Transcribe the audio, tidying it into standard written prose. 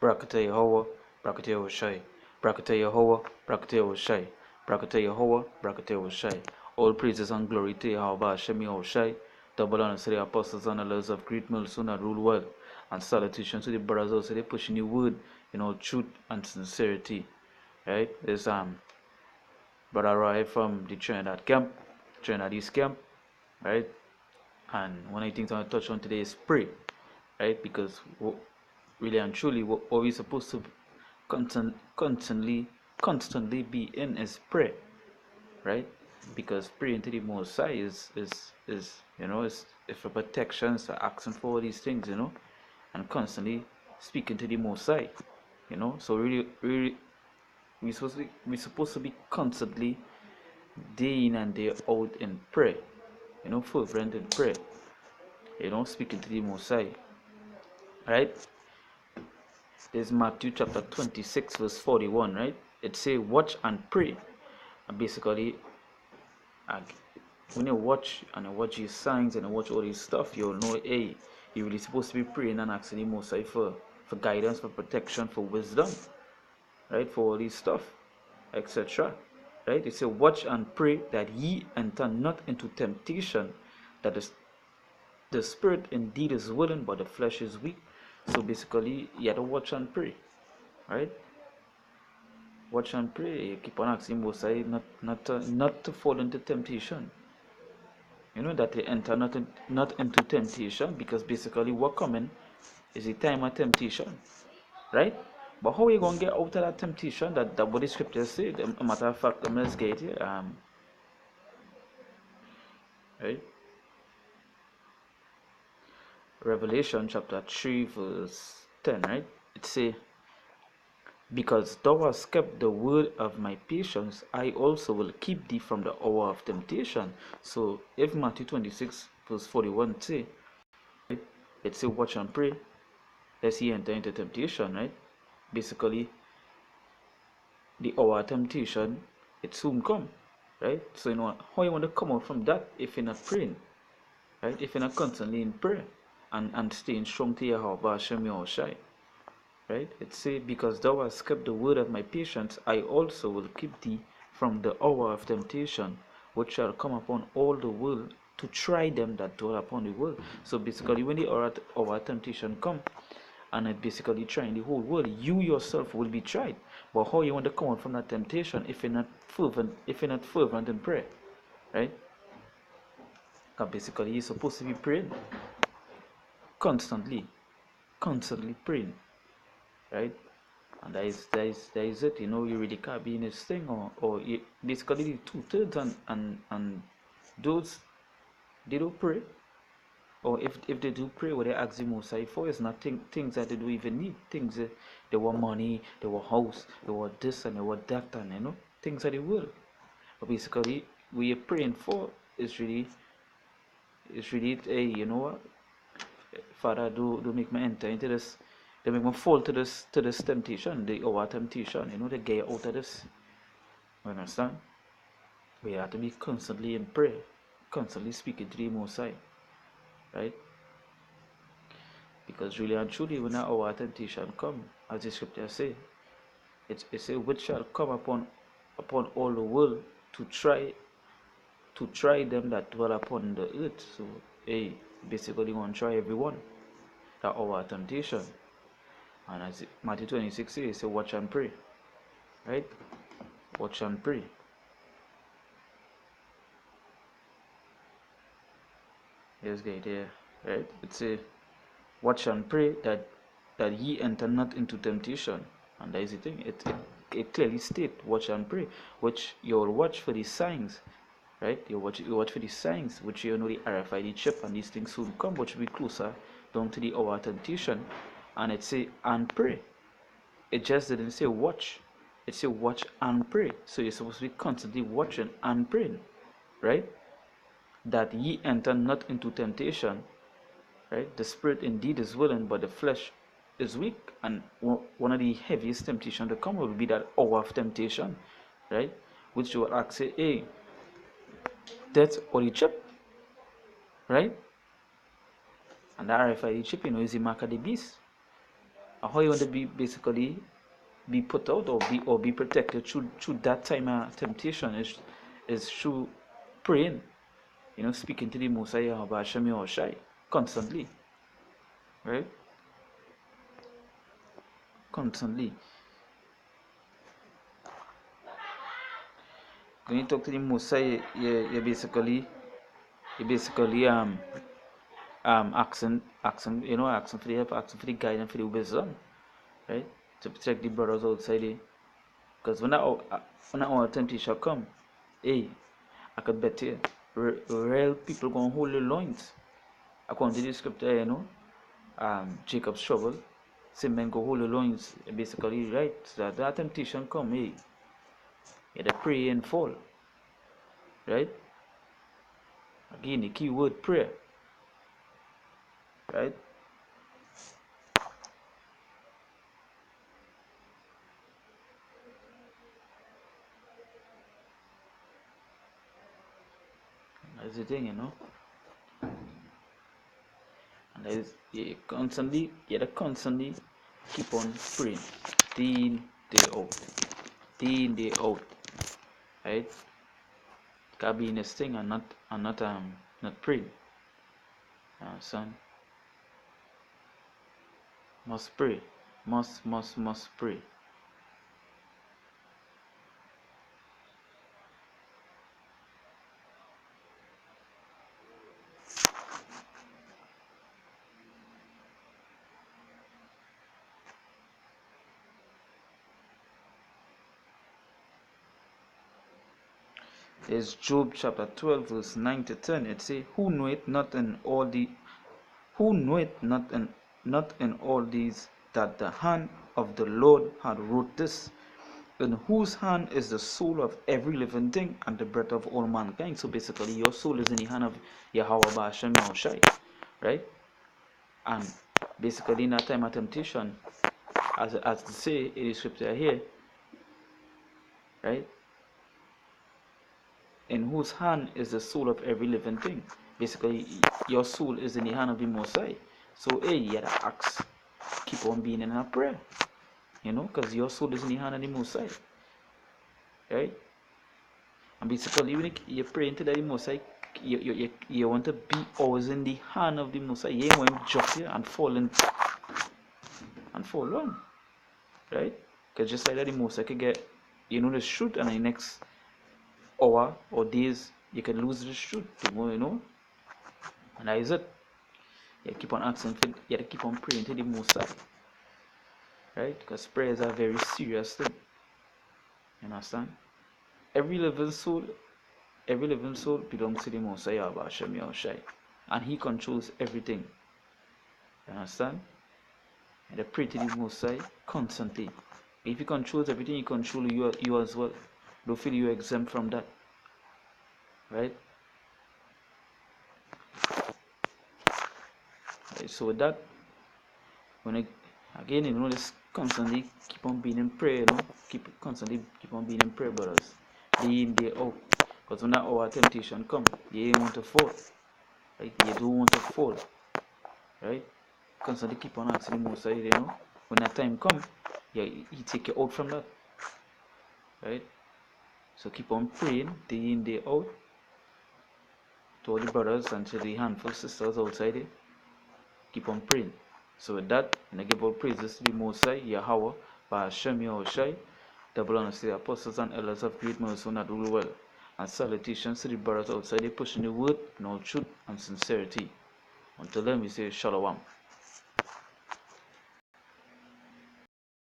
Brakata Yehovah, Brakata Yehoshai, Brakata Yehovah, Brakata Yehoshai, Brakata Yehovah, Brakata Yehoshai. All praises and glory to Yehovah Hashem Yehoshai. Double honor to the apostles and elders of Great Millstone that rule well. And salutation to the brothers also they pushing the word in all truth and sincerity. Right? There's Brother Roy from the Trinidad camp, Trinidad East camp, right? And one of the things I want to touch on today is pray, right? Because really and truly, what we're supposed to constantly be in is pray, right? Because praying to the Most High is is for protection, it's for asking for all these things, and constantly speaking to the Most High, So really, we supposed to be constantly day in and day out in prayer, fervent in prayer, speaking to the Most High, right? There's Matthew chapter 26, verse 41, right? It say, watch and pray. And basically, when you watch and you watch these signs and you watch all this stuff, you'll know, hey, you're really supposed to be praying and asking the Most High for guidance, for protection, for wisdom, right? For all this stuff, etc. Right? It says, watch and pray that ye enter not into temptation, that is, the spirit indeed is willing, but the flesh is weak. So basically, you have to watch and pray, right? Watch and pray. Keep on asking Most High not to fall into temptation. That they enter not into temptation, because basically what coming is a time of temptation, right? But how are you gonna get out of that temptation? That what the scriptures say. A matter of fact, let's get it. Right? Revelation chapter 3 verse 10, right? It say, because thou hast kept the word of my patience, I also will keep thee from the hour of temptation. So if Matthew 26 verse 41 say, right, it say watch and pray, lest ye enter into temptation, right? Basically, the hour of temptation, it soon come, right? So how you want to come out from that if you're not praying, right? If you're not constantly in prayer and staying strong to Yahweh Hashem Yahushai. Right? It says, because thou hast kept the word of my patience, I also will keep thee from the hour of temptation, which shall come upon all the world to try them that dwell upon the world. So basically, when the hour of temptation come, and it basically trying the whole world, you yourself will be tried. But how you want to come out from that temptation if you're not fervent in prayer, right? Because basically, you're supposed to be praying constantly praying, right? And that is it. You really can't be in this thing, or basically 2/3 and those they don't pray, or if they do pray, what they ask the Most High for is not things that they don't even need. Things they want money, they want house, they want this and they want that, and things that they will. But basically, what you're praying for is really hey, you know what, Father, do make me enter into this. They make me fall to this temptation, the over temptation. They get out of this. You understand? We have to be constantly in prayer, constantly speaking to the Most High, right? Because really and truly, when that hour temptation come, as the scripture say, it say, which shall come upon all the world to try them that dwell upon the earth. So, hey, basically, want to try everyone. That hour temptation. And as Matthew 26 says, say, watch and pray, right? Watch and pray. Yes, guy there, right? It's a watch and pray that ye enter not into temptation. And that is the thing. It clearly states watch and pray, which you'll watch for the signs, right? You watch for the signs, which the RFID chip and these things soon come, which will be closer down to the hour of temptation. And it say and pray. It just didn't say watch. It said watch and pray. So you're supposed to be constantly watching and praying, right? That ye enter not into temptation, right? The spirit indeed is willing, but the flesh is weak. And one of the heaviest temptations to come will be that hour of temptation, right? Which you will ask, say, hey, that's or the chip, right? And the RFID chip, is the mark of the beast, how you want to be basically be put out or be protected through that time of temptation is through praying, speaking to the Most High Yahweh Hashem Yahushai constantly, right? Constantly. When you talk to the Most High, you basically asking for the help, asking for the guidance, for the wisdom, right? To protect the brothers outside there. Because when our temptation come, hey, I could bet you, real people gonna hold their loins. According to the scripture, Jacob's trouble, same men go hold their loins, basically, right? So that temptation come, hey, you had to pray and fall, right? Again, the key word, prayer, right? That's the thing, and there's you gotta constantly keep on praying, day out, right? Gotta be in this thing and not praying. Son, must pray, must pray. There's Job chapter 12 verse 9 to 10. It says, who knoweth not in all these that the hand of the Lord had wrought this, in whose hand is the soul of every living thing and the breath of all mankind. So basically your soul is in the hand of Yahweh Ba'ashem Yahushai, right? And basically in that time of temptation, as to say in the scripture here, right? In whose hand is the soul of every living thing. Basically, your soul is in the hand of the Most High. So, hey, you gotta ask, keep on being in a prayer, because your soul is in the hand of the Most High, right? And basically, when you pray into the Most High, you want to be always in the hand of the Most High. You ain't want to drop here and fall on, right? Because just like that, the Most High could get, the truth, and the next hour or days you can lose the truth tomorrow, and that is it. You keep on asking for, you have to keep on praying to the Most High, right? Because prayer is a very serious thing. You understand? Every living soul belongs to the Most High Yahweh Hashem Yahushai, and He controls everything. You understand? And I pray to the Most High constantly. If He controls everything, He controls you as well. Don't feel you're exempt from that, right? So with that, let's constantly keep on being in prayer, keep on being in prayer, brothers, day in, day out. Because when that hour temptation come, you ain't want to fall, right? You don't want to fall, right? Constantly keep on asking the Most High, when that time come, He take you out from that, right? So keep on praying day in, day out, to all the brothers and to the handful sisters outside there. Keep on praying. So with that, and I give all praises to the Most High, Yahweh, Ba'ashem Yahushai, double honors to the apostles and elders of great mercy that rule well, and salutations to the brothers outside there pushing the word in all truth and sincerity. Until then, we say Shalom.